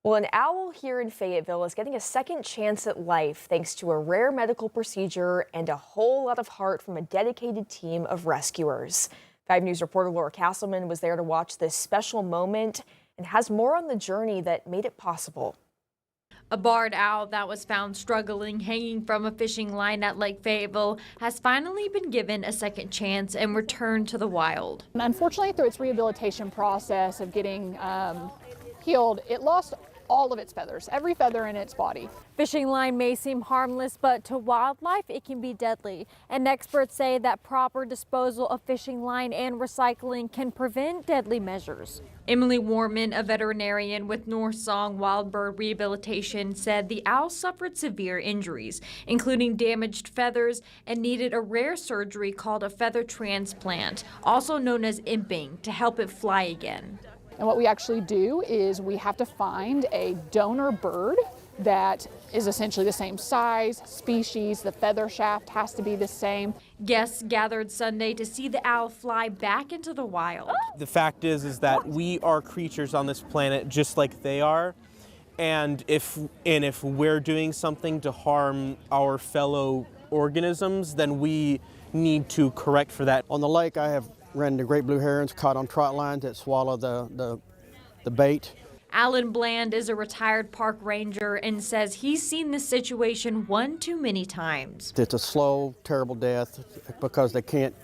Well, an owl here in Fayetteville is getting a second chance at life thanks to a rare medical procedure and a whole lot of heart from a dedicated team of rescuers. 5 News reporter Laura Castleman was there to watch this special moment and has more on the journey that made it possible. A barred owl that was found struggling hanging from a fishing line at Lake Fayetteville has finally been given a second chance and returned to the wild. And unfortunately, through its rehabilitation process of getting healed, it lost all of its feathers, every feather in its body. Fishing line may seem harmless, but to wildlife it can be deadly. And experts say that proper disposal of fishing line and recycling can prevent deadly measures. Emily Warman, a veterinarian with North Song Wild Bird Rehabilitation, said the owl suffered severe injuries, including damaged feathers, and needed a rare surgery called a feather transplant, also known as imping, to help it fly again. And what we actually do is we have to find a donor bird that is essentially the same size, species, the feather shaft has to be the same. Guests gathered Sunday to see the owl fly back into the wild. The fact is that we are creatures on this planet just like they are. And if we're doing something to harm our fellow organisms, then we need to correct for that. On the lake, I have ran into great blue herons caught on trot lines that swallow the bait. Alan Bland is a retired park ranger and says he's seen this situation one too many times. It's a slow, terrible death because they can't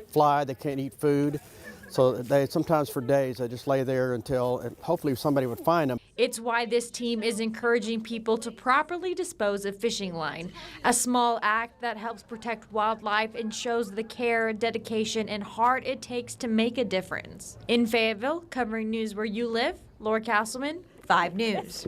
fly, they can't eat food. So they sometimes for days they just lay there until hopefully somebody would find them. It's why this team is encouraging people to properly dispose of fishing line, a small act that helps protect wildlife and shows the care, dedication, and heart it takes to make a difference. In Fayetteville, covering news where you live, Laura Castleman, 5 News.